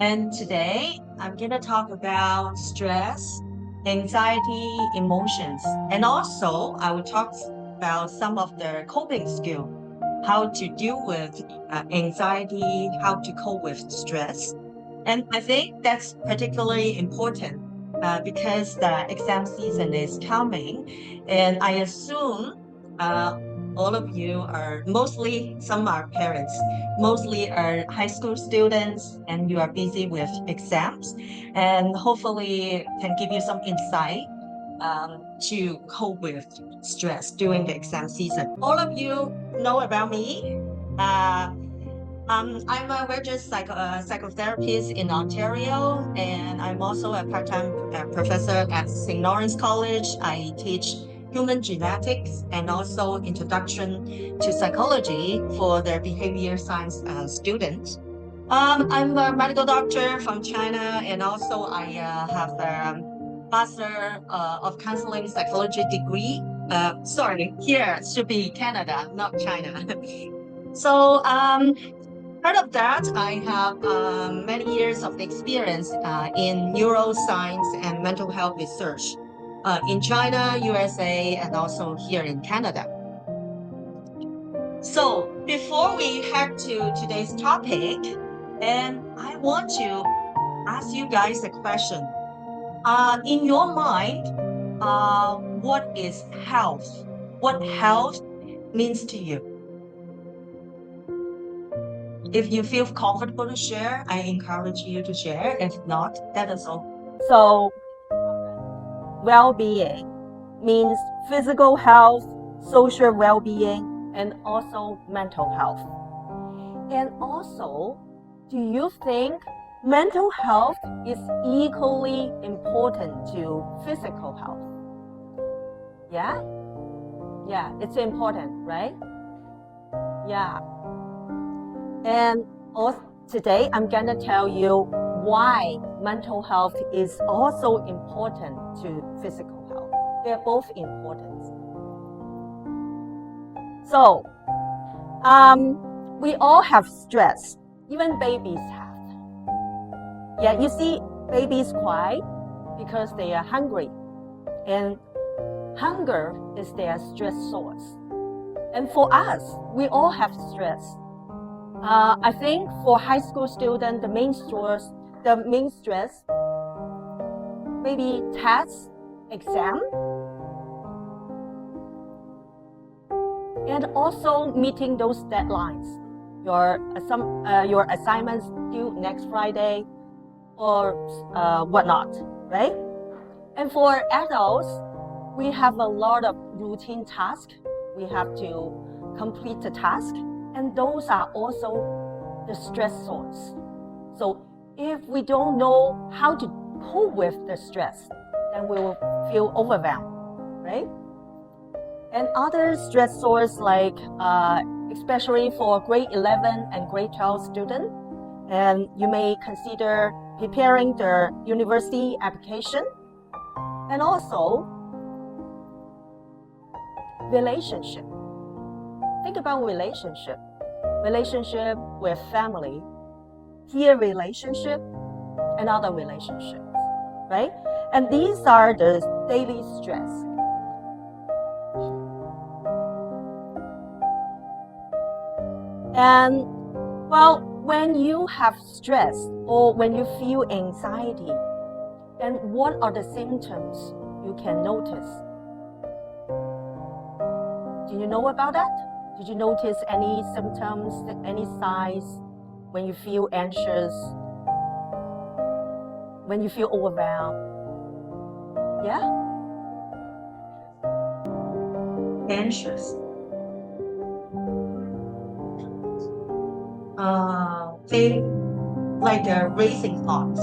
And today I'm going to talk about stress, anxiety, emotions, and also I will talk about some of the coping skills, how to deal with anxiety, how to cope with stress. And I think that's particularly important because the exam season is coming, and I assume uh, all of you are mostly, some are parents, mostly are high school students, and you are busy with exams, and hopefully can give you some insight to cope with stress during the exam season. All of you know about me. Uh, I'm a registered psychotherapist in Ontario, and I'm also a part-time professor at St. Lawrence College. I teach human genetics and also introduction to psychology for their behavior science students. I'm a medical doctor from China, and also I have a Master of Counseling Psychology degree. Sorry, here it should be Canada, not China. So part of that, I have many years of experience in neuroscience and mental health research in China, USA, and also here in Canada. So before we head to today's topic, and I want to ask you guys a question. In your mind, what is health? What health means to you? If you feel comfortable to share, I encourage you to share. If not, that is all. So, well-being means physical health, social well-being, and also mental health. And also, do you think mental health is equally important to physical health? Yeah? Yeah, it's important, right? Yeah. And also today I'm gonna tell you why mental health is also important to physical health. They're both important. So, we all have stress. Even babies have. Yeah, you see, babies cry because they are hungry, and hunger is their stress source. And for us, we all have stress. I think for high school students, the main stress, maybe tests, exam, and also meeting those deadlines. Your assignments due next Friday, or whatnot, right? And for adults, we have a lot of routine tasks. We have to complete the task. And those are also the stress source. So if we don't know how to cope with the stress, then we will feel overwhelmed, right? And other stress sources, like especially for grade 11 and grade 12 students, and you may consider preparing their university application. And also relationship. Think about relationship with family, peer relationship, and other relationships, right? And these are the daily stress. And well, when you have stress or when you feel anxiety, then what are the symptoms you can notice? Do you know about that? Did you notice any symptoms, any signs when you feel anxious, when you feel overwhelmed? Yeah? Anxious. Think like racing thoughts.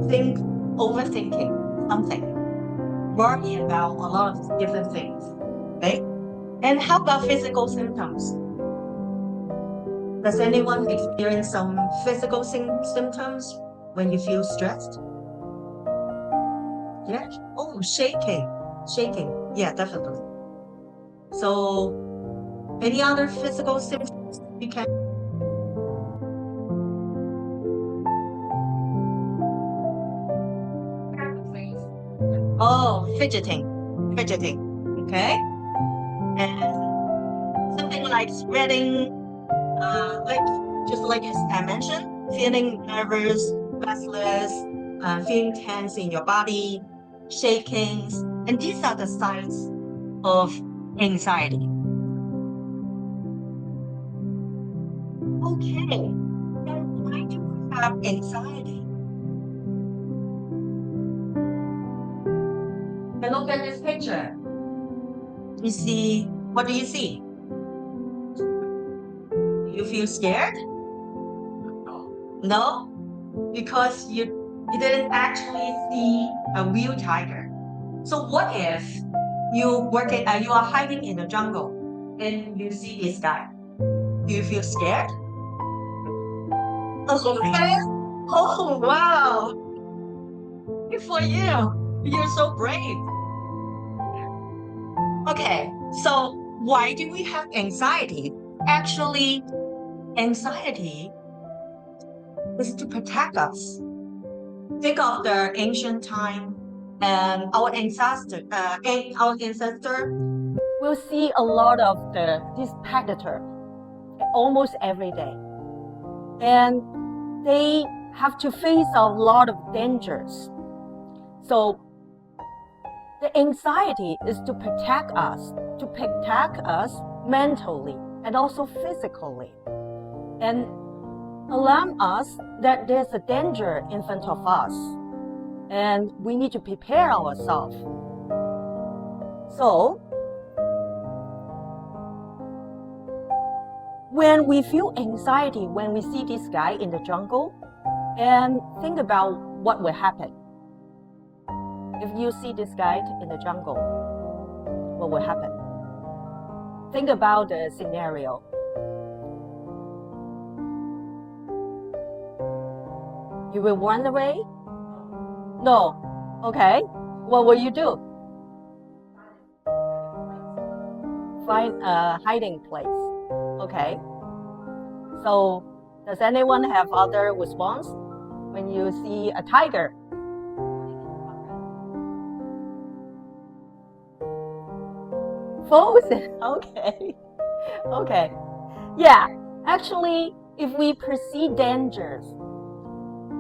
Think overthinking something. Worry about a lot of different things, right? And how about physical symptoms? Does anyone experience some physical symptoms when you feel stressed? Yeah. Oh, shaking. Yeah, definitely. So, any other physical symptoms you can? Oh, fidgeting. Okay. And something like sweating, just like as I mentioned, feeling nervous, restless, feeling tense in your body, shakings, and these are the signs of anxiety. Okay, then why do we have anxiety? And look at this picture. What do you see? Do you feel scared? No? Because you didn't actually see a real tiger. So what if you are hiding in the jungle and you see this guy? Do you feel scared? Okay. Oh wow. Good for you. You're so brave. Okay, so why do we have anxiety? Actually, anxiety is to protect us. Think of the ancient time and our ancestor. We'll see a lot of this predator almost every day. And they have to face a lot of dangers. So the anxiety is to protect us mentally and also physically, and alarm us that there's a danger in front of us, and we need to prepare ourselves. So when we feel anxiety, when we see this guy in the jungle, and think about what will happen. If you see this guy in the jungle, what will happen? Think about the scenario. You will run away? No. Okay. What will you do? Find a hiding place. Okay. So, does anyone have other response when you see a tiger? Frozen. Okay. Okay. Yeah. Actually, if we perceive dangers,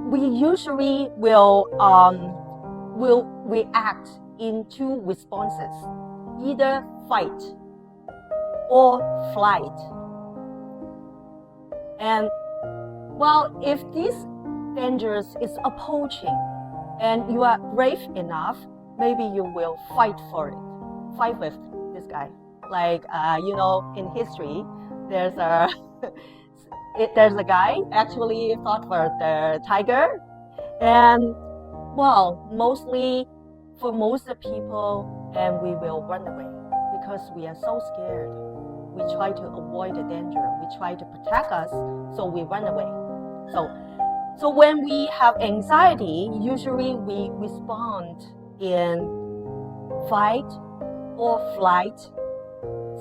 we usually will react in two responses, either fight or flight. And well, if these dangers is approaching and you are brave enough, maybe you will fight for it. Fight with this guy. Like, in history, there's a guy actually fought for the tiger. And well, mostly for most of the people, and we will run away because we are so scared. We try to avoid the danger. We try to protect us, so we run away. So when we have anxiety, usually we respond in fight or flight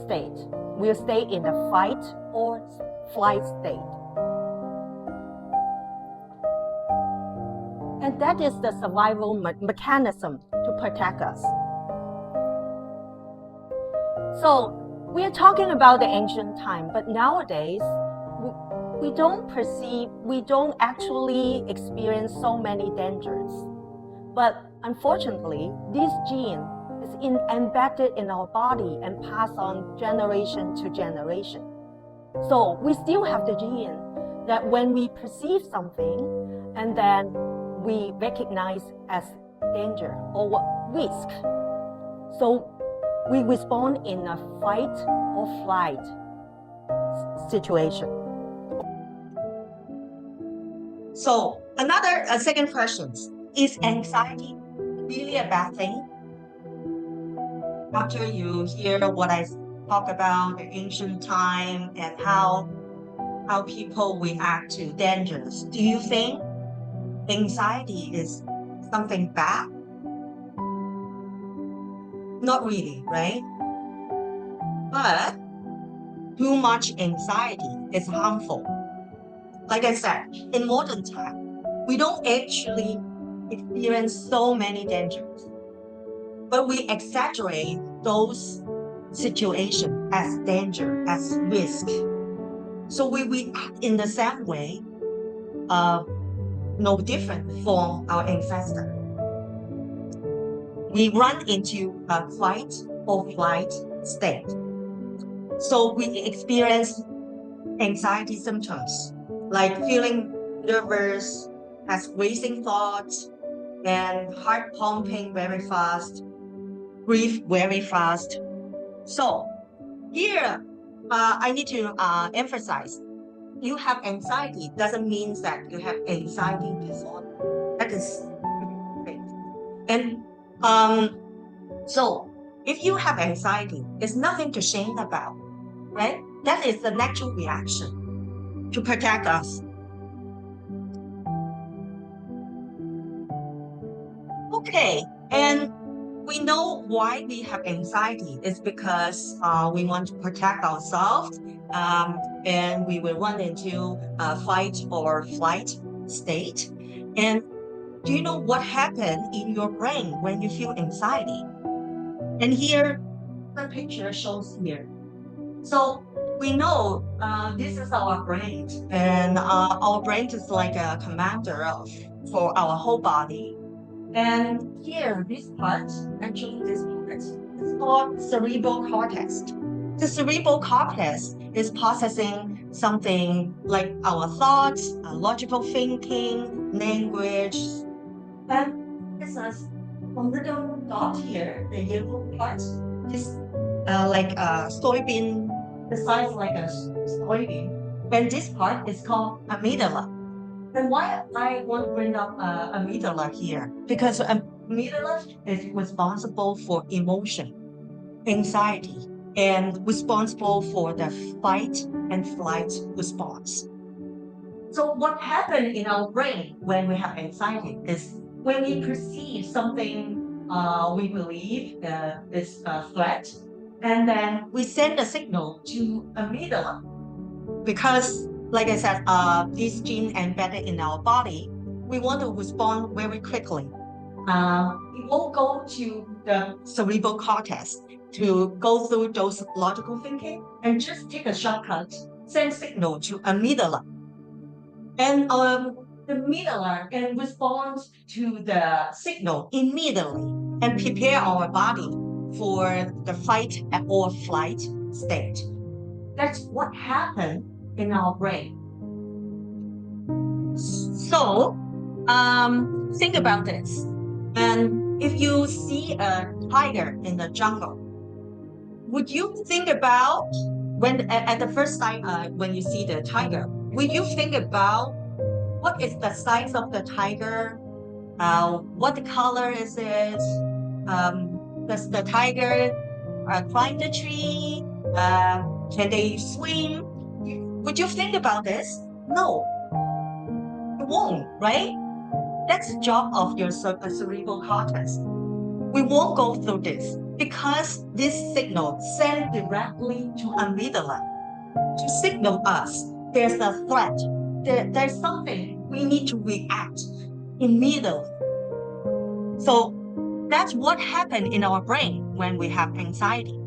state. We'll stay in the fight or flight state. And that is the survival mechanism to protect us. So we are talking about the ancient time, but nowadays we don't actually experience so many dangers. But unfortunately, this gene is embedded in our body and passed on generation to generation. So we still have the gene that when we perceive something and then we recognize as danger or risk, so we respond in a fight or flight situation. So a second question, is anxiety really a bad thing? After you hear what I talk about the ancient time and how people react to dangers, do you think anxiety is something bad? Not really, right? But too much anxiety is harmful. Like I said, in modern time, we don't actually experience so many dangers. but we exaggerate those situations as danger, as risk. So we react in the same way, no different from our ancestor. We run into a fight or flight state. So we experience anxiety symptoms like feeling nervous, has racing thoughts, and heart pumping very fast, breathe very fast. So here, I need to emphasize, you have anxiety doesn't mean that you have anxiety disorder. That is great. And so if you have anxiety, there's nothing to shame about, right? That is the natural reaction to protect us. Okay, and we know why we have anxiety. It's because we want to protect ourselves, and we will run into a fight or flight state. And do you know what happens in your brain when you feel anxiety? And here, the picture shows here. So we know this is our brain, and our brain is like a commander for our whole body. And here, this part, actually this part, is called cerebral cortex. The cerebral cortex is processing something like our thoughts, logical thinking, language. And this is a little dot here, the yellow part, is like a soybean, the size like a soybean. And this part is called amygdala. And why I want to bring up amygdala here? Because amygdala is responsible for emotion, anxiety, and responsible for the fight and flight response. So what happens in our brain when we have anxiety is when we perceive something we believe is a threat, and then we send a signal to amygdala. Because, like I said, this gene embedded in our body, we want to respond very quickly. We won't go to the cerebral cortex to go through those logical thinking and just take a shortcut, send signal to amygdala. And the amygdala can respond to the signal immediately and prepare our body for the fight or flight state. That's what happened in our brain. So, think about this. And if you see a tiger in the jungle, would you think about when at the first time when you see the tiger, would you think about what is the size of the tiger? What color is it? Does the tiger climb the tree? Can they swim? Would you think about this? No, you won't, right? That's the job of your cerebral cortex. We won't go through this because this signal sent directly to amygdala to signal us there's a threat. There's something we need to react immediately. So that's what happened in our brain when we have anxiety.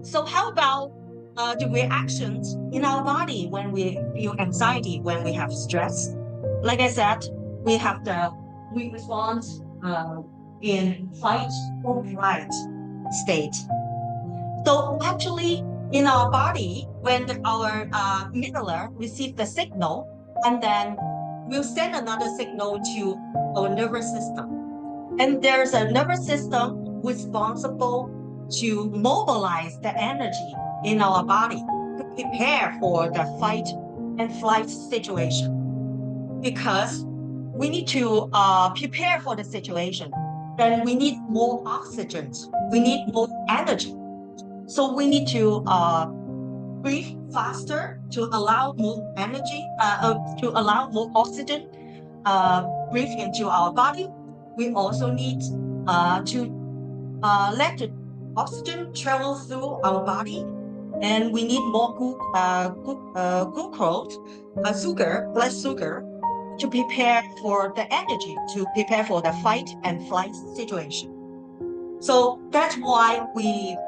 So how about the reactions in our body when we feel anxiety, when we have stress? Like I said, we respond in fight or flight state. So actually, in our body, when our amygdala receives the signal, and then we'll send another signal to our nervous system. And there's a nervous system responsible to mobilize the energy in our body to prepare for the fight and flight situation. Because we need to prepare for the situation, then we need more oxygen, we need more energy. So we need to breathe faster to allow more energy, to allow more oxygen breathe into our body. We also need to let the oxygen travel through our body, and we need more glucose, blood sugar, to prepare for the energy, to prepare for the fight and flight situation. So that's why we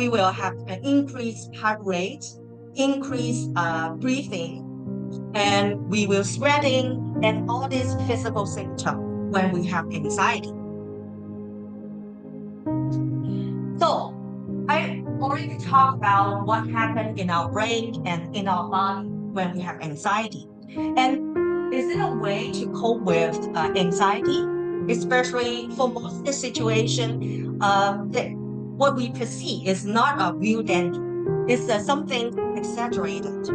will have an increased heart rate, increased breathing, and we will sweating and all these physical symptoms when we have anxiety. So I already talked about what happens in our brain and in our body when we have anxiety. And is it a way to cope with anxiety? Especially for most of the situation, what we perceive is not a real danger. It's something exaggerated.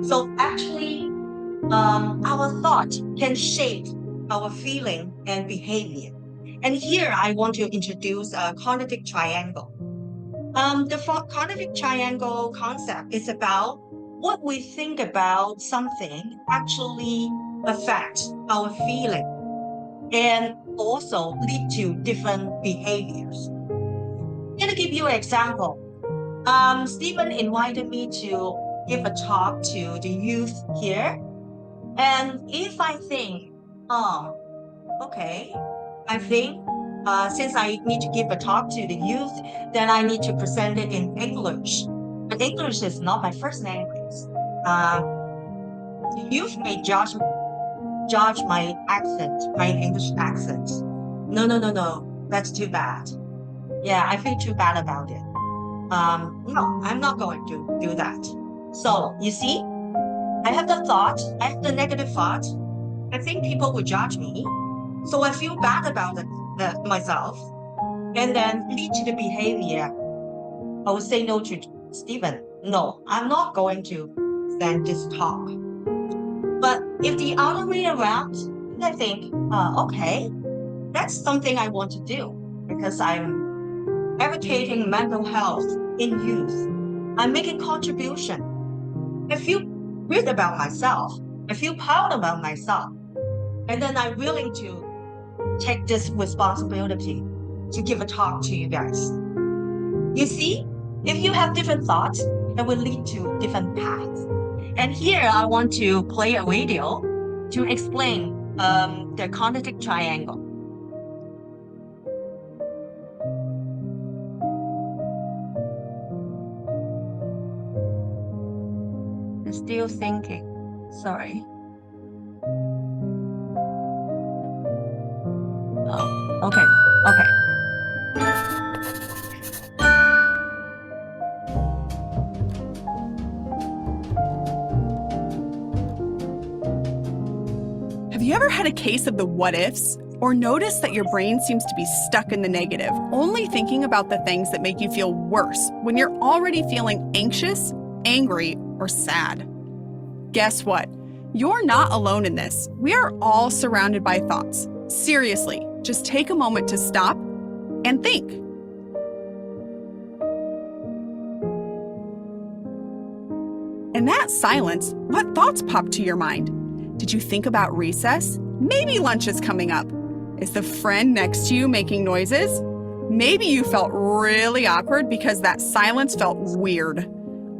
So actually, our thought can shape our feeling and behavior. And here I want to introduce a cognitive triangle. The cognitive triangle concept is about what we think about something actually affects our feeling and also lead to different behaviors. I'm going to give you an example. Stephen invited me to give a talk to the youth here. And if I think, okay, I think since I need to give a talk to the youth, then I need to present it in English. But English is not my first language. The youth may judge my accent, my English accent. No, that's too bad. Yeah, I feel too bad about it. No, I'm not going to do that. So, you see, I have the thought, I have the negative thought. I think people will judge me. So I feel bad about myself. And then lead to the behavior. I will say no to Stephen. No, I'm not going to send this talk. But if the other way around, I think, okay, that's something I want to do because I'm advocating mental health in youth. I'm making contribution. I feel good about myself. I feel proud about myself. And then I'm willing to take this responsibility to give a talk to you guys. You see, if you have different thoughts, that will lead to different paths. And here I want to play a video to explain the cognitive triangle. I'm still thinking. Sorry. Oh, okay. Have you ever had a case of the what ifs? Or noticed that your brain seems to be stuck in the negative, only thinking about the things that make you feel worse when you're already feeling anxious, angry, or sad? Guess what? You're not alone in this. We are all surrounded by thoughts. Seriously, just take a moment to stop and think. In that silence, what thoughts popped to your mind? Did you think about recess? Maybe lunch is coming up. Is the friend next to you making noises? Maybe you felt really awkward because that silence felt weird.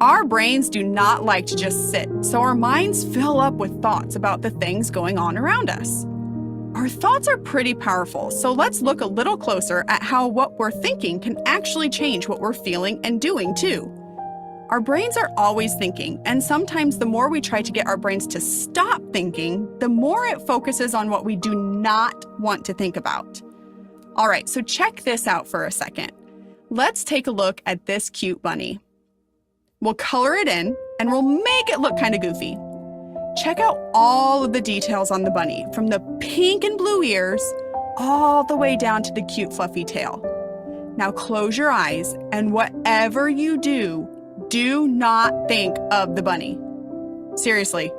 Our brains do not like to just sit, so our minds fill up with thoughts about the things going on around us. Our thoughts are pretty powerful, so let's look a little closer at how what we're thinking can actually change what we're feeling and doing too. Our brains are always thinking, and sometimes the more we try to get our brains to stop thinking, the more it focuses on what we do not want to think about. All right, so check this out for a second. Let's take a look at this cute bunny. We'll color it in, and we'll make it look kind of goofy. Check out all of the details on the bunny, from the pink and blue ears all the way down to the cute fluffy tail. Now close your eyes, and whatever you do not think of the bunny. Seriously,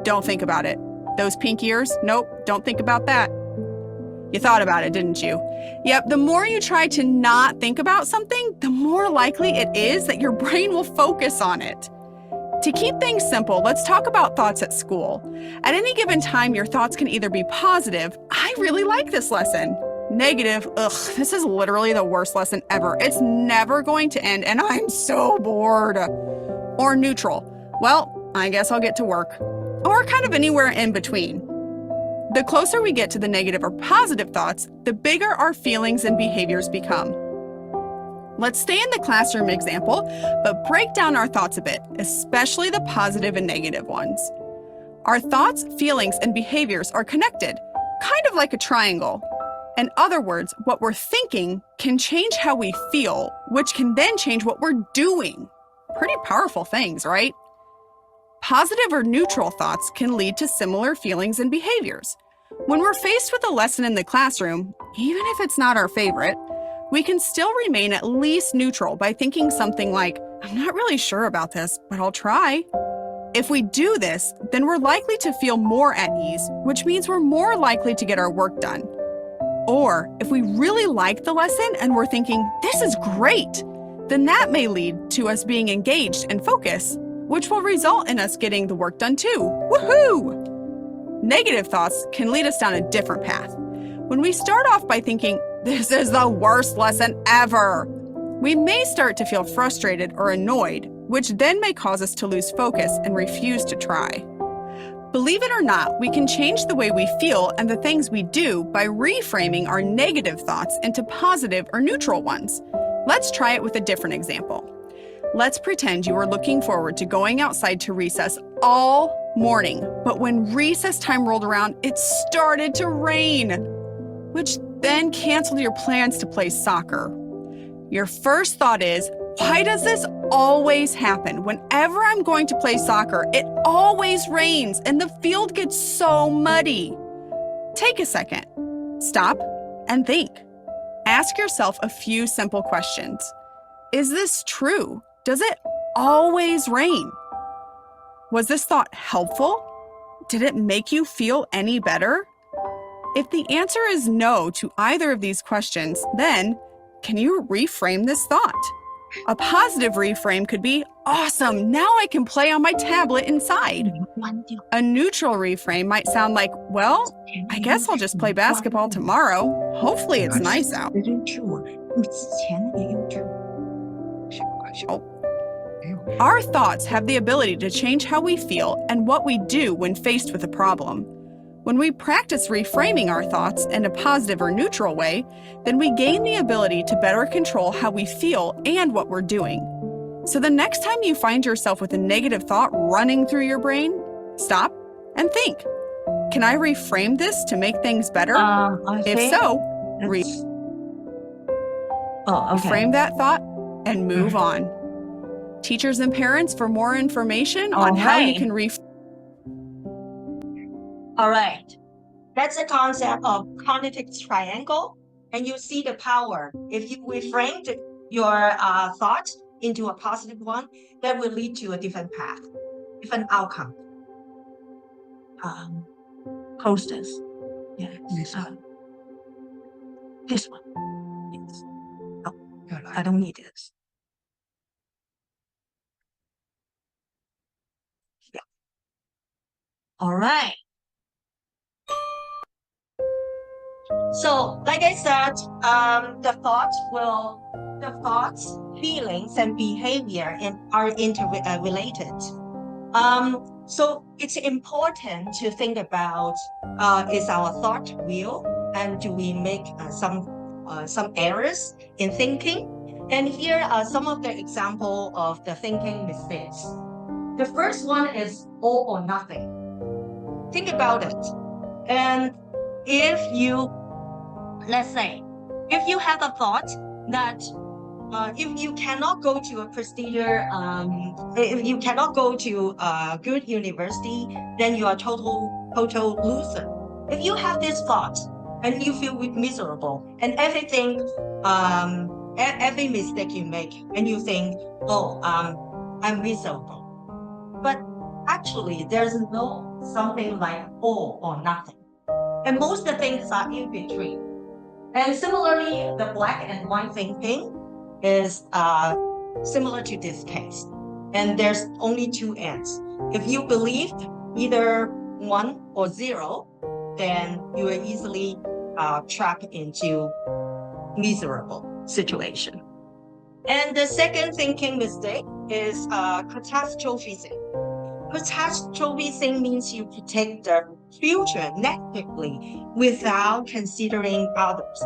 don't think about it. Those pink ears? Nope, don't think about that. You thought about it, didn't you? Yep, the more you try to not think about something, the more likely it is that your brain will focus on it. To keep things simple, let's talk about thoughts at school. At any given time, your thoughts can either be positive, I really like this lesson. Negative, ugh, this is literally the worst lesson ever. It's never going to end and I'm so bored. Or neutral, well, I guess I'll get to work. Or kind of anywhere in between. The closer we get to the negative or positive thoughts, the bigger our feelings and behaviors become. Let's stay in the classroom example, but break down our thoughts a bit, especially the positive and negative ones. Our thoughts, feelings, and behaviors are connected, kind of like a triangle. In other words, what we're thinking can change how we feel, which can then change what we're doing. Pretty powerful things, right? Positive or neutral thoughts can lead to similar feelings and behaviors. When we're faced with a lesson in the classroom, even if it's not our favorite, we can still remain at least neutral by thinking something like, I'm not really sure about this, but I'll try. If we do this, then we're likely to feel more at ease, which means we're more likely to get our work done. Or if we really like the lesson and we're thinking, this is great, then that may lead to us being engaged and focused, which will result in us getting the work done too. Woohoo! Negative thoughts can lead us down a different path. When we start off by thinking, this is the worst lesson ever, we may start to feel frustrated or annoyed, which then may cause us to lose focus and refuse to try. Believe it or not, we can change the way we feel and the things we do by reframing our negative thoughts into positive or neutral ones. Let's try it with a different example. Let's pretend you were looking forward to going outside to recess all morning, but when recess time rolled around, it started to rain, which then canceled your plans to play soccer. Your first thought is, why does this always happen? Whenever I'm going to play soccer, it always rains and the field gets so muddy. Take a second, stop, and think. Ask yourself a few simple questions. Is this true? Does it always rain? Was this thought helpful? Did it make you feel any better? If the answer is no to either of these questions, then can you reframe this thought? A positive reframe could be, awesome, now I can play on my tablet inside. A neutral reframe might sound like, well, I guess I'll just play basketball tomorrow. Hopefully it's nice out. Our thoughts have the ability to change how we feel and what we do when faced with a problem. When we practice reframing our thoughts in a positive or neutral way, then we gain the ability to better control how we feel and what we're doing. So the next time you find yourself with a negative thought running through your brain, stop and think. Can I reframe this to make things better? If so, reframe that thought and move on. Teachers and parents, for more information on how you can reframe. All right. That's the concept of cognitive triangle. And you see the power. If you reframe your thought into a positive one, that will lead to a different path, different outcome. Posters. Yeah. This one. Yes. Oh, I don't need this. Yeah. All right. So, like I said, the thoughts, feelings, and behavior are interrelated. So it's important to think about, is our thought real, and do we make some errors in thinking? And here are some of the examples of the thinking mistakes. The first one is all or nothing. Think about it. And let's say, if you have a thought that if you cannot go to a prestigious, if you cannot go to a good university, then you are total loser. If you have this thought and you feel miserable and everything, every mistake you make, and you think, oh, I'm miserable. But actually, there's no something like all or nothing. And most of the things are in between. And similarly, the black and white thinking is similar to this case. And there's only two ends. If you believe either 1 or 0, then you are easily trapped into miserable situation. And the second thinking mistake is catastrophizing. Catastrophizing means you predict the future negatively without considering others.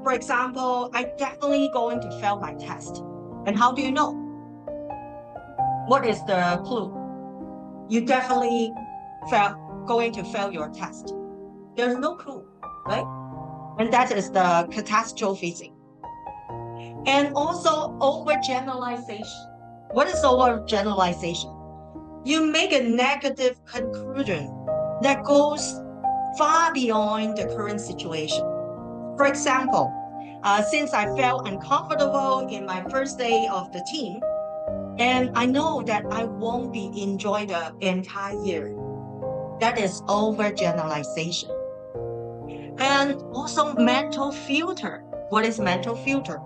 For example, I'm definitely going to fail my test. And how do you know? What is the clue? You definitely going to fail your test. There's no clue, right? And that is the catastrophizing. And also overgeneralization. What is overgeneralization? You make a negative conclusion that goes far beyond the current situation. For example, since I felt uncomfortable in my first day of the team, and I know that I won't be enjoying the entire year. That is overgeneralization. And also mental filter. What is mental filter?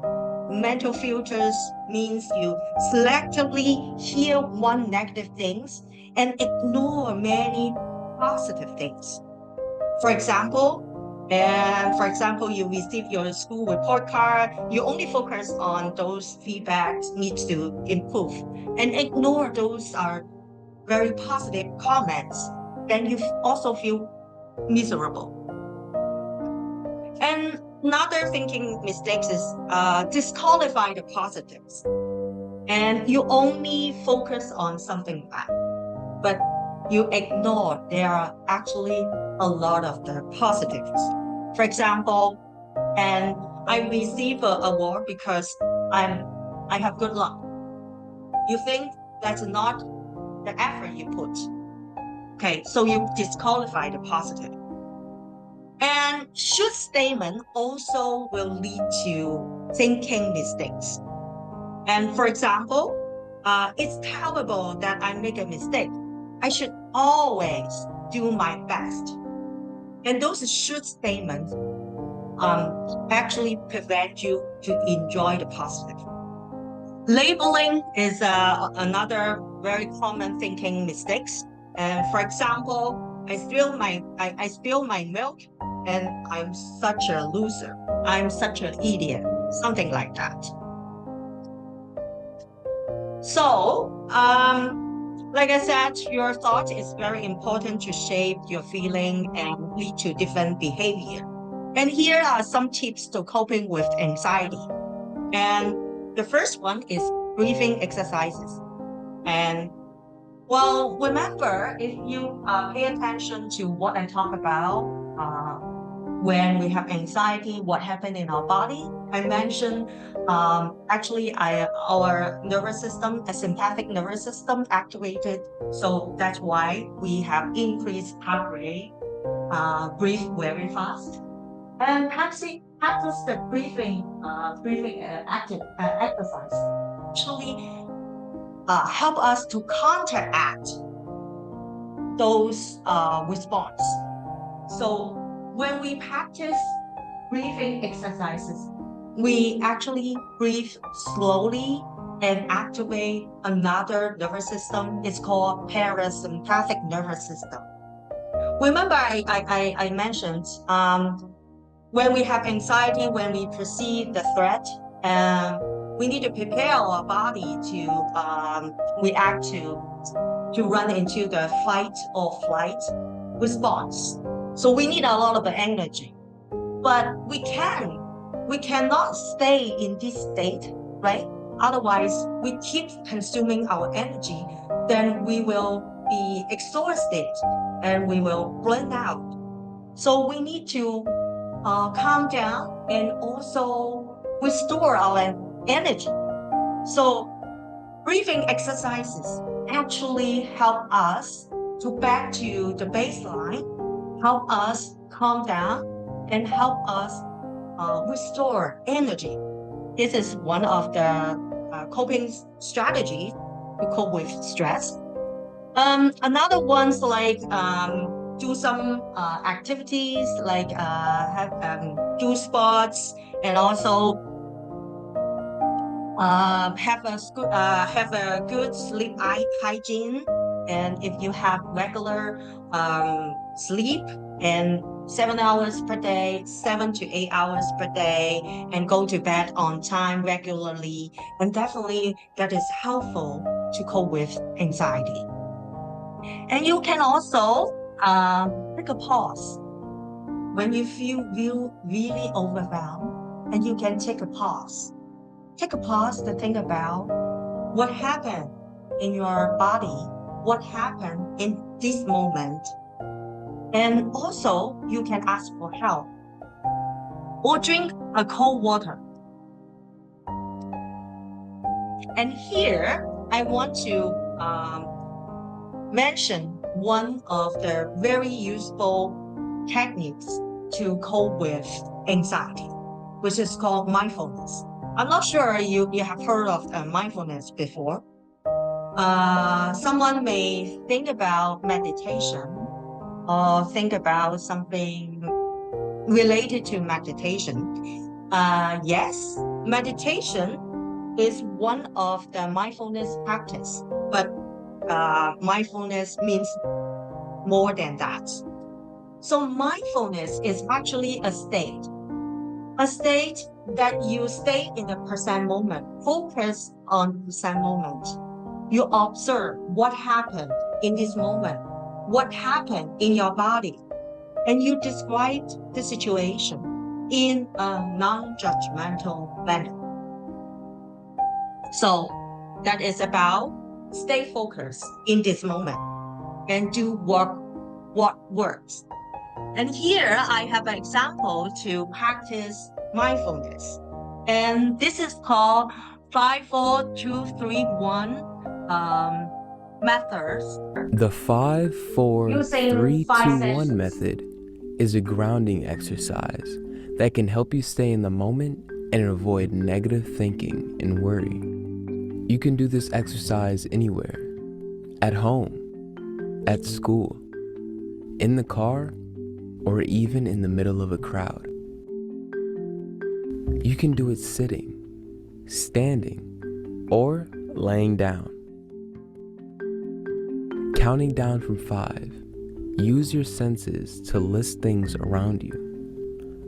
Mental filters means you selectively hear one negative things and ignore many positive things. For example, you receive your school report card, you only focus on those feedbacks needs to improve and ignore those are very positive comments. Then you also feel miserable. And another thinking mistakes is disqualify the positives. And you only focus on something bad, but you ignore there are actually a lot of the positives. For example, and I receive an award because I have good luck. You think that's not the effort you put. Okay, so you disqualify the positive. And should statement also will lead to thinking mistakes. And for example, it's terrible that I make a mistake. I should always do my best. And those should statements actually prevent you to enjoy the positive. Labeling is another very common thinking mistakes. And for example, I spill my milk and I'm such a loser. I'm such an idiot. Something like that. So, like I said, your thought is very important to shape your feeling and lead to different behavior. And here are some tips to coping with anxiety. And the first one is breathing exercises. And well, remember, if you pay attention to what I talk about when we have anxiety, what happened in our body, I mentioned actually our nervous system, a sympathetic nervous system activated. So that's why we have increased heart rate, breathe very fast. And practice the breathing exercise actually help us to counteract those response. So when we practice breathing exercises, we actually breathe slowly and activate another nervous system. It's called parasympathetic nervous system. Remember, I mentioned when we have anxiety, when we perceive the threat, we need to prepare our body to react to run into the fight or flight response. So we need a lot of energy, but we cannot stay in this state, right? Otherwise, we keep consuming our energy, then we will be exhausted and we will burn out. So we need to calm down and also restore our energy. So breathing exercises actually help us to back to the baseline, help us calm down, and help us restore energy. This is one of the coping strategies to cope with stress. Another one's like do some activities like do sports and also have a good sleep hygiene. And if you have regular sleep and 7 hours per day, 7 to 8 hours per day, and go to bed on time regularly, and definitely that is helpful to cope with anxiety. And you can also take a pause. When you feel really overwhelmed, and you can take a pause. Take a pause to think about what happened in your body, what happened in this moment. And also, you can ask for help or drink a cold water. And here, I want to mention one of the very useful techniques to cope with anxiety, which is called mindfulness. I'm not sure you have heard of mindfulness before. Someone may think about meditation or think about something related to meditation. Yes, meditation is one of the mindfulness practice, but mindfulness means more than that. So mindfulness is actually a state that you stay in the present moment, focus on the present moment. You observe what happened in this moment, what happened in your body, and you describe the situation in a non-judgmental manner. So that is about stay focused in this moment and do what works. And here I have an example to practice mindfulness. And this is called 5-4-2-3-1 methods. The 5-4-3-2-1 sessions. method is a grounding exercise that can help you stay in the moment and avoid negative thinking and worry. You can do this exercise anywhere, at home, at school, in the car, or even in the middle of a crowd. You can do it sitting, standing, or laying down. Counting down from 5, use your senses to list things around you.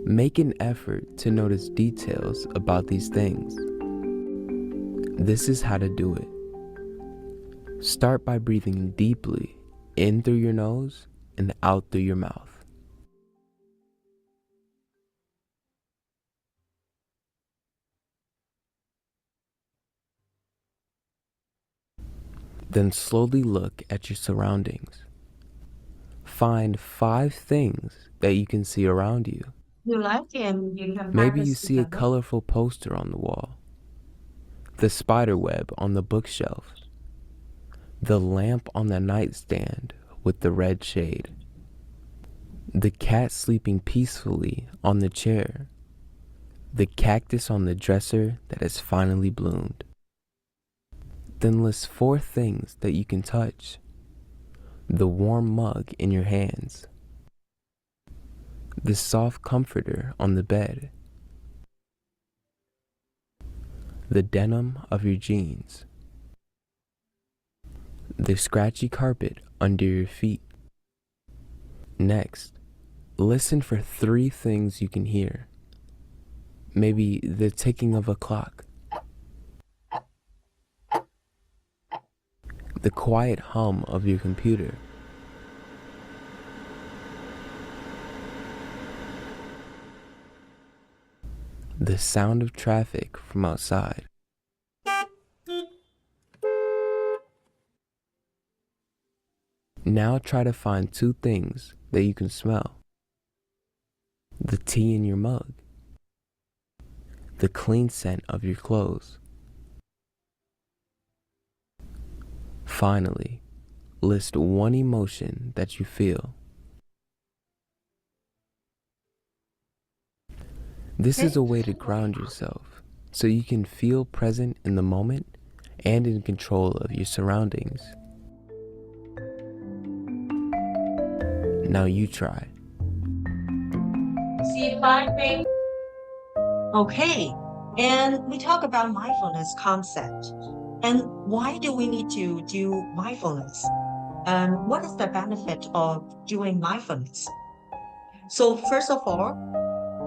Make an effort to notice details about these things. This is how to do it. Start by breathing deeply in through your nose and out through your mouth. Then slowly look at your surroundings. Find 5 things that you can see around you. You like him, you can Maybe you practice see a together. colorful poster on the wall, the spider web on the bookshelf, the lamp on the nightstand with the red shade, the cat sleeping peacefully on the chair, the cactus on the dresser that has finally bloomed. Then list 4 things that you can touch. The warm mug in your hands, the soft comforter on the bed, the denim of your jeans, the scratchy carpet under your feet. Next, listen for 3 things you can hear. Maybe the ticking of a clock, the quiet hum of your computer, the sound of traffic from outside. Now try to find 2 things that you can smell. The tea in your mug, the clean scent of your clothes. Finally, list 1 emotion that you feel. This is a way to ground yourself so you can feel present in the moment and in control of your surroundings. Now you try. See 5 things. Okay, and we talk about mindfulness concept. And why do we need to do mindfulness? And what is the benefit of doing mindfulness? So first of all,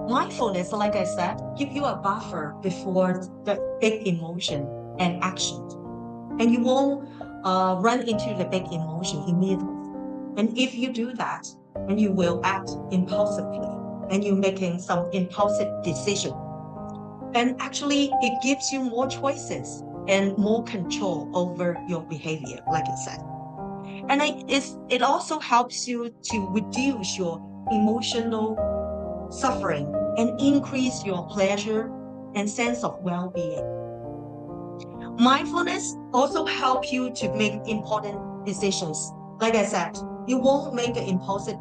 mindfulness, like I said, give you a buffer before the big emotion and action. and you won't run into the big emotion immediately. And if you do that, and you will act impulsively, and you're making some impulsive decision. And actually, it gives you more choices and more control over your behavior, like I said. And it also helps you to reduce your emotional suffering and increase your pleasure and sense of well-being. Mindfulness also helps you to make important decisions. Like I said, you won't make impulsive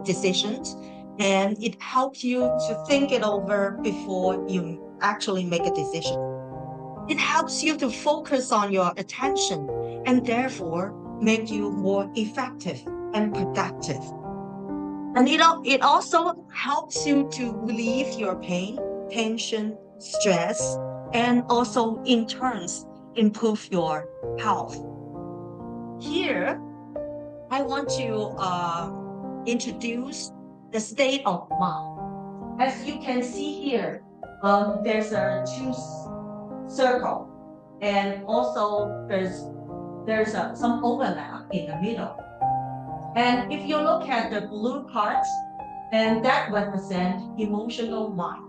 decisions, and it helps you to think it over before you actually make a decision. It helps you to focus on your attention and therefore make you more effective and productive. And it also helps you to relieve your pain, tension, stress, and also in turns improve your health. Here, I want to introduce the state of mind. As you can see here, there's a two circle, and also there's some overlap in the middle. And if you look at the blue parts, and that represents emotional mind.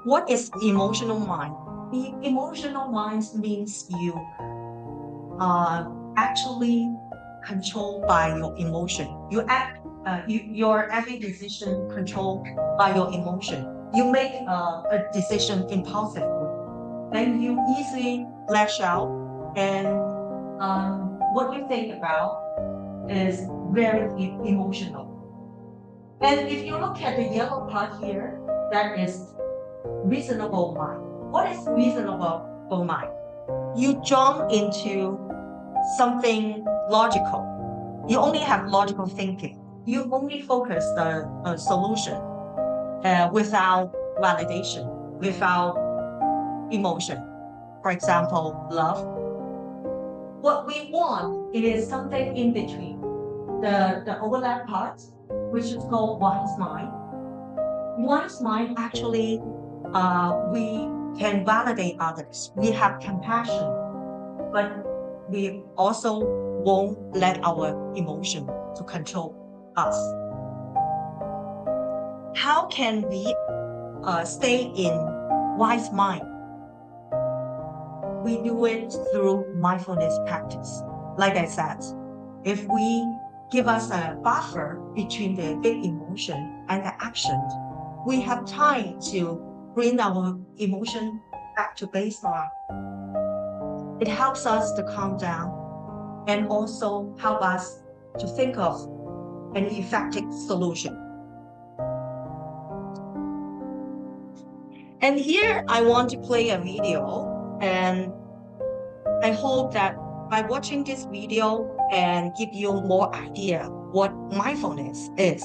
What is emotional mind? The emotional mind means you are actually controlled by your emotion. Your every decision controlled by your emotion. You make a decision impulsively, and you easily lash out, and what you think about is very emotional. And if you look at the yellow part here, that is reasonable mind. What is reasonable mind? You jump into something logical. You only have logical thinking. You only focus the solution without validation, without emotion. For example, love. What we want is something in between. The overlap part, which is called wise mind. Wise mind actually, we can validate others. We have compassion, but we also won't let our emotion to control us. How can we stay in wise mind? We do it through mindfulness practice. Like I said, if we give us a buffer between the big emotion and the action, we have time to bring our emotion back to baseline. It helps us to calm down and also help us to think of an effective solution. And here I want to play a video, and I hope that by watching this video and give you more idea what mindfulness is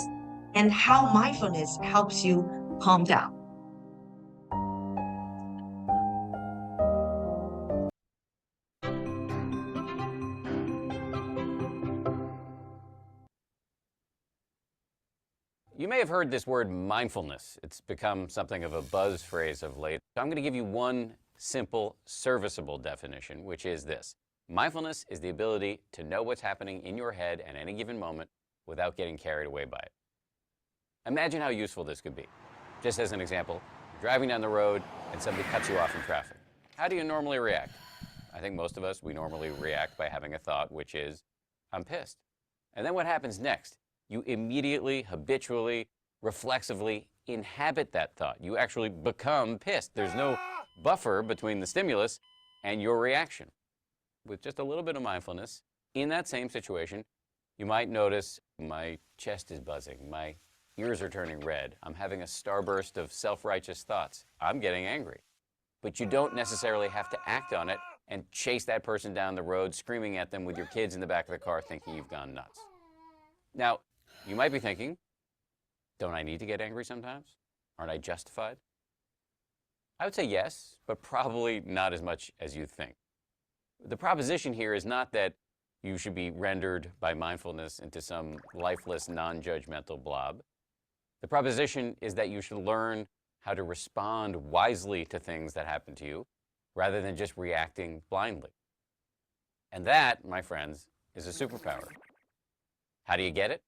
and how mindfulness helps you calm down. You may have heard this word mindfulness. It's become something of a buzz phrase of late. I'm going to give you one simple, serviceable definition, which is this. Mindfulness is the ability to know what's happening in your head at any given moment without getting carried away by it. Imagine how useful this could be. Just as an example, you're driving down the road and somebody cuts you off in traffic. How do you normally react? I think most of us, we normally react by having a thought, which is, I'm pissed. And then what happens next? You immediately, habitually, reflexively inhabit that thought. You actually become pissed. There's no buffer between the stimulus and your reaction. With just a little bit of mindfulness, in that same situation, you might notice my chest is buzzing, my ears are turning red, I'm having a starburst of self-righteous thoughts, I'm getting angry. But you don't necessarily have to act on it and chase that person down the road, screaming at them with your kids in the back of the car thinking you've gone nuts. Now, you might be thinking, don't I need to get angry sometimes? Aren't I justified? I would say yes, but probably not as much as you think. The proposition here is not that you should be rendered by mindfulness into some lifeless, non-judgmental blob. The proposition is that you should learn how to respond wisely to things that happen to you, rather than just reacting blindly. And that, my friends, is a superpower. How do you get it?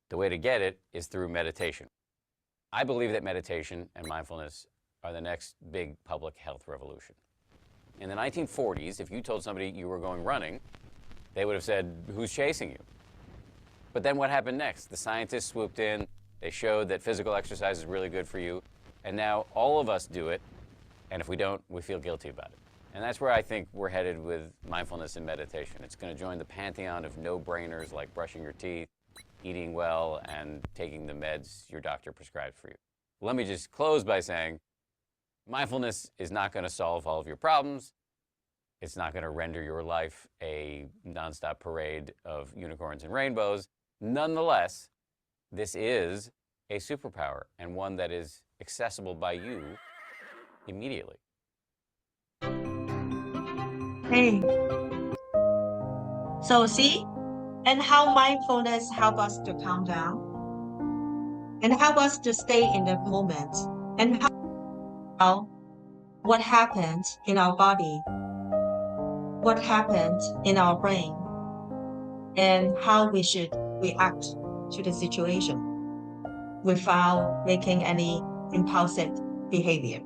The way to get it is through meditation. I believe that meditation and mindfulness are the next big public health revolution. In the 1940s, if you told somebody you were going running, they would have said, who's chasing you? But then what happened next? The scientists swooped in, they showed that physical exercise is really good for you, and now all of us do it, and if we don't, we feel guilty about it. And that's where I think we're headed with mindfulness and meditation. It's going to join the pantheon of no-brainers like brushing your teeth, eating well, and taking the meds your doctor prescribes for you. Let me just close by saying, mindfulness is not going to solve all of your problems. It's not going to render your life a nonstop parade of unicorns and rainbows. Nonetheless, this is a superpower, and one that is accessible by you immediately. Hey. So see, and how mindfulness help us to calm down and help us to stay in the moment, and how what happened in our body, what happened in our brain, and how we should react to the situation without making any impulsive behavior.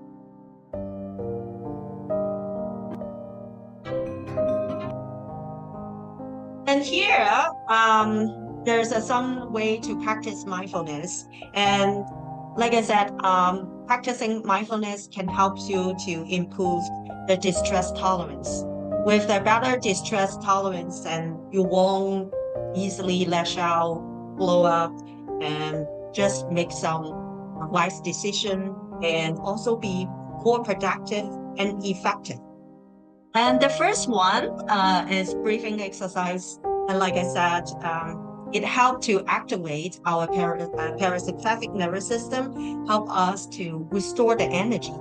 And here, there's some way to practice mindfulness. And like I said, practicing mindfulness can help you to improve the distress tolerance. With the better distress tolerance, and you won't easily lash out, blow up, and just make some wise decision, and also be more productive and effective. And the first one is breathing exercise. And like I said, it helps to activate our parasympathetic nervous system, help us to restore the energy,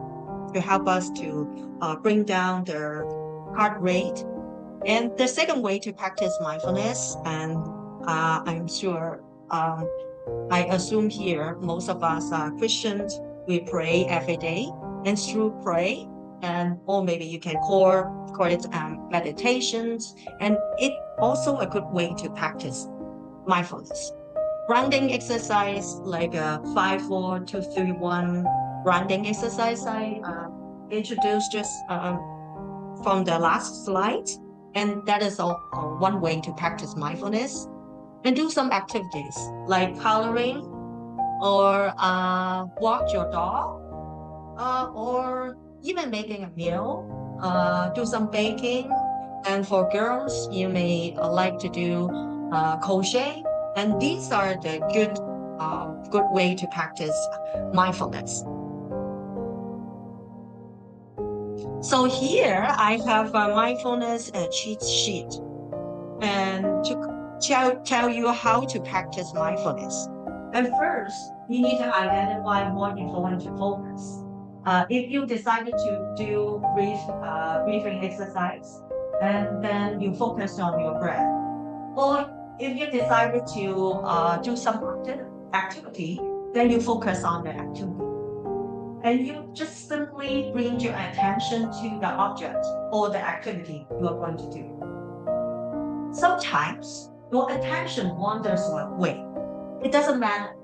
to help us to bring down the heart rate. And the second way to practice mindfulness, and I'm sure, I assume here, most of us are Christians, we pray every day, and through pray, and or maybe you can call it meditations, and it also a good way to practice mindfulness. Grounding exercise like a 5, 4, 2, 3, 1 grounding exercise I introduced just from the last slide, and that is one way to practice mindfulness. And do some activities like coloring, or walk your dog, or even making a meal, do some baking. And for girls, you may like to do crochet. And these are the good way to practice mindfulness. So here I have a mindfulness cheat sheet, and to tell you how to practice mindfulness. And first, you need to identify what you want to focus. If you decided to do breathing exercise, and then you focus on your breath. Or if you decided to do some activity, then you focus on the activity. And you just simply bring your attention to the object or the activity you are going to do. Sometimes your attention wanders away. It doesn't matter.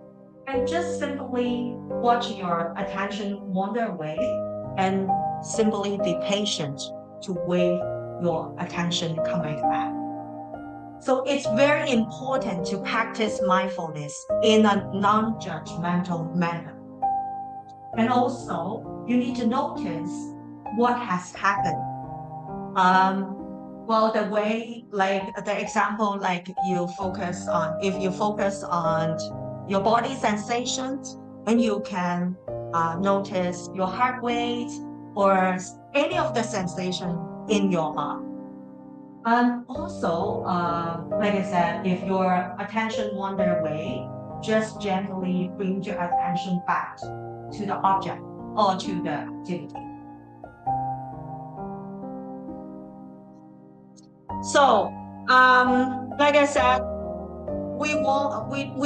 And just simply watch your attention wander away, and simply be patient to wait your attention coming back. So it's very important to practice mindfulness in a non-judgmental manner. And also, you need to notice what has happened. Well, the way, like the example, like you focus on, if you focus on your body sensations, and you can notice your heart rate or any of the sensation in your body. And also, like I said, if your attention wander away, just gently bring your attention back to the object or to the activity. So, like I said, we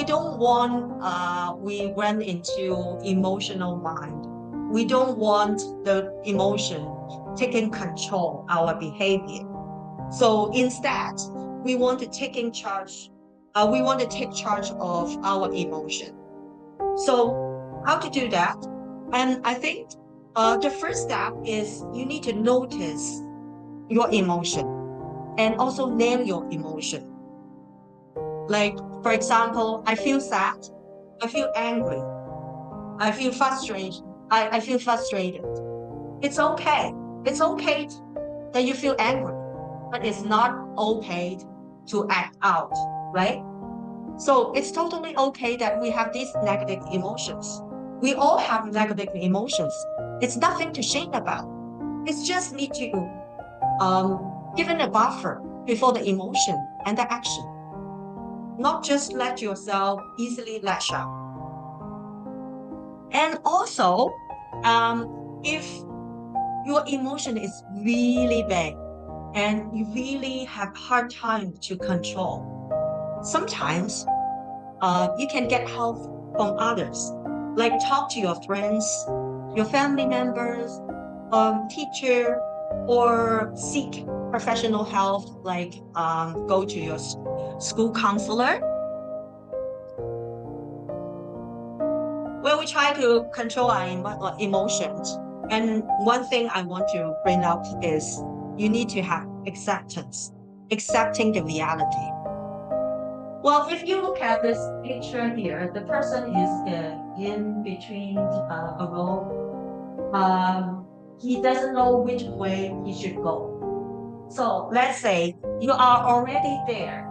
don't want we run into emotional mind. We don't want the emotion taking control our behavior. So instead, we want to take charge of our emotion. So how to do that? And I think the first step is you need to notice your emotion and also name your emotion. Like, for example, I feel sad, I feel angry, I feel frustrated. I feel frustrated. It's okay. It's okay that you feel angry, but it's not okay to act out, right? So it's totally okay that we have these negative emotions. We all have negative emotions. It's nothing to shame about. It's just need to give it a buffer before the emotion and the action. Not just let yourself easily lash out. And also, if your emotion is really big and you really have hard time to control, sometimes you can get help from others, like talk to your friends, your family members, teacher, or seek professional help, like go to your school counselor. When we try to control our emotions, and one thing I want to bring up is you need to have acceptance, accepting the reality. Well, if you look at this picture here, the person is in between a road. He doesn't know which way he should go. So let's say you are already there,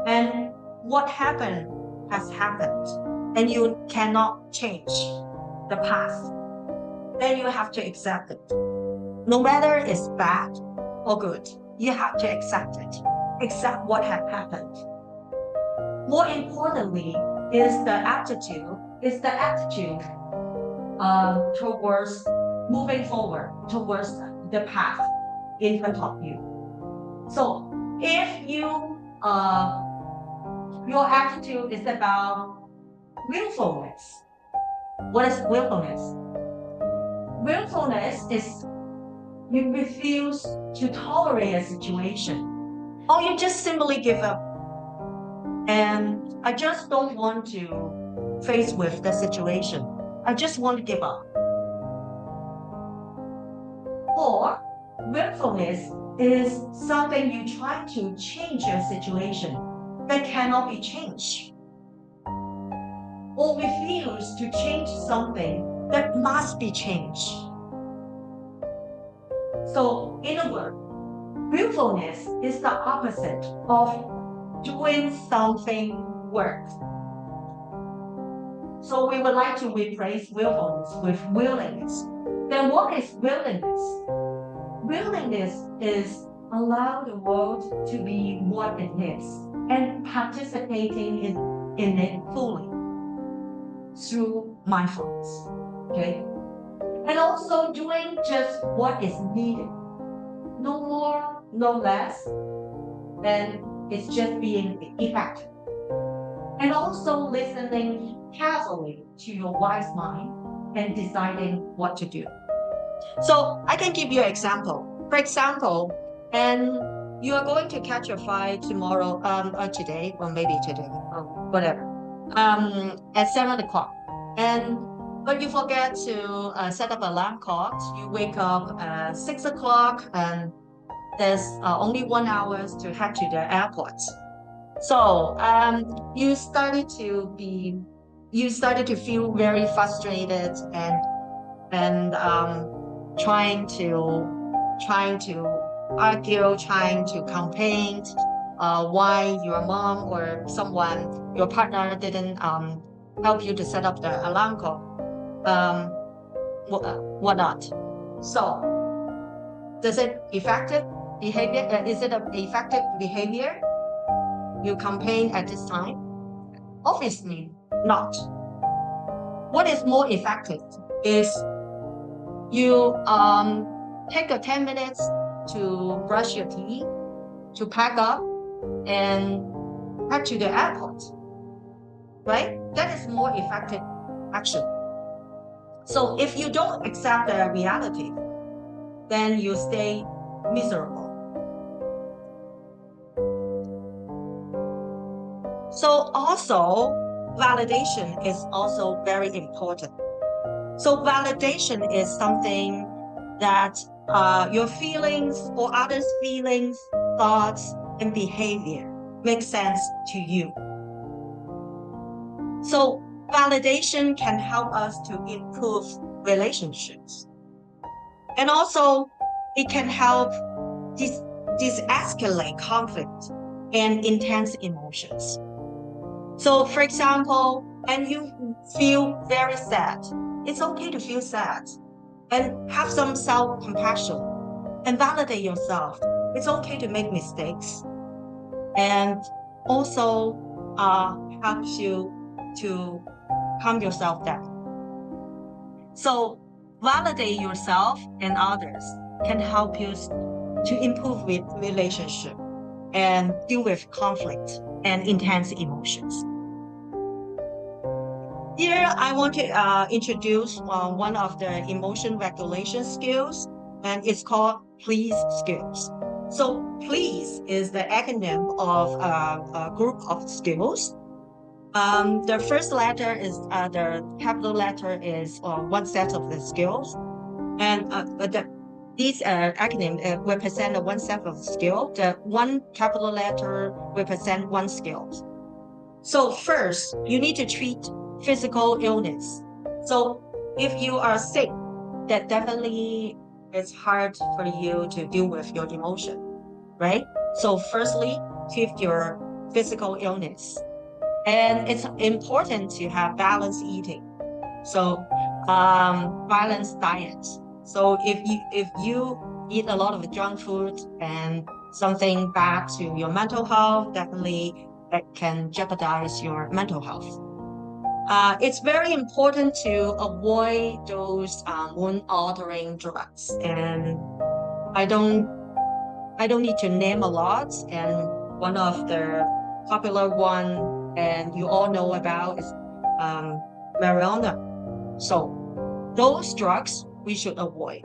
and what happened has happened, and you cannot change the past. Then you have to accept it. No matter it's bad or good, you have to accept it. Accept what had happened. More importantly is the attitude towards moving forward towards the path in front of you. So if you your attitude is about willfulness. What is willfulness? Willfulness is you refuse to tolerate a situation, or you just simply give up. And I just don't want to face with the situation. I just want to give up. Or willfulness is something you try to change your situation that cannot be changed. Or refuse to change something that must be changed. So, in a word, willfulness is the opposite of doing something works. So we would like to replace willfulness with willingness. Then what is willingness? Willingness is allow the world to be what it is and participating in it fully through mindfulness. Okay? And also doing just what is needed. No more, no less. And it's just being effective. And also listening carefully to your wise mind and deciding what to do. So I can give you an example. For example, and you are going to catch a flight tomorrow, or today, or maybe today, or whatever, at 7 o'clock. But you forget to set up an alarm clock. You wake up at 6 o'clock, and there's only 1 hour to head to the airport. So you started to feel very frustrated and trying to argue, trying to complain why your mom or someone, your partner, didn't help you to set up the alarm clock, whatnot. So, is it effective behavior? Is it an effective behavior? You complain at this time? Obviously not. What is more effective is you take 10 minutes to brush your teeth, to pack up, and head to the airport. Right? That is more effective action. So if you don't accept the reality, then you stay miserable. So also, validation is also very important. So validation is something that your feelings or others' feelings, thoughts, and behavior make sense to you. So validation can help us to improve relationships. And also, it can help de-escalate conflict and intense emotions. So for example, when you feel very sad, it's okay to feel sad and have some self-compassion and validate yourself. It's okay to make mistakes, and also helps you to calm yourself down. So validate yourself and others can help you to improve with relationship and deal with conflict and intense emotions. Here, I want to introduce one of the emotion regulation skills, and it's called PLEASE skills. So PLEASE is the acronym of a group of skills. The first letter is the capital letter is one set of the skills, and these acronym represent one set of skill. The one capital letter represent one skill. So first, you need to treat physical illness. So if you are sick, that definitely is hard for you to deal with your emotion, right? So firstly, treat your physical illness. And it's important to have balanced eating. So balanced diet. So if you eat a lot of junk food and something bad to your mental health, definitely that can jeopardize your mental health. It's very important to avoid those mood-altering drugs, and I don't need to name a lot. And one of the popular one, and you all know about, is marijuana. So those drugs we should avoid.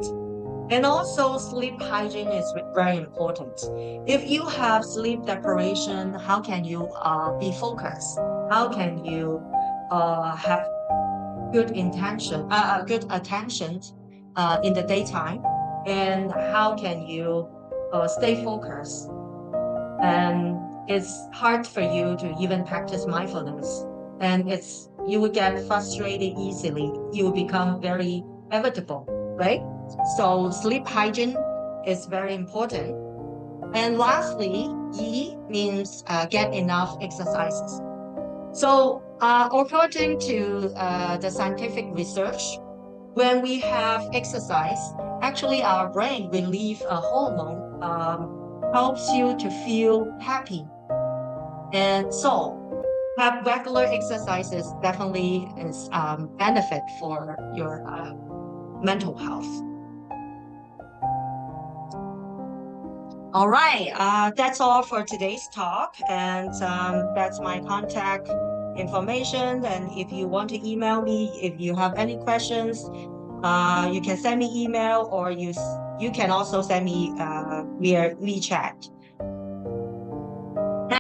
And also, sleep hygiene is very important. If you have sleep deprivation, how can you be focused? How can you have good attention in the daytime? And how can you stay focused? And it's hard for you to even practice mindfulness. And you will get frustrated easily. You will become very irritable, right? So sleep hygiene is very important. And lastly, E means get enough exercises. So according to the scientific research, when we have exercise, actually our brain release a hormone, helps you to feel happy. And so have regular exercises definitely is benefit for your mental health. All right, that's all for today's talk, and that's my contact information. And if you want to email me, if you have any questions, you can send me email, or you can also send me via WeChat.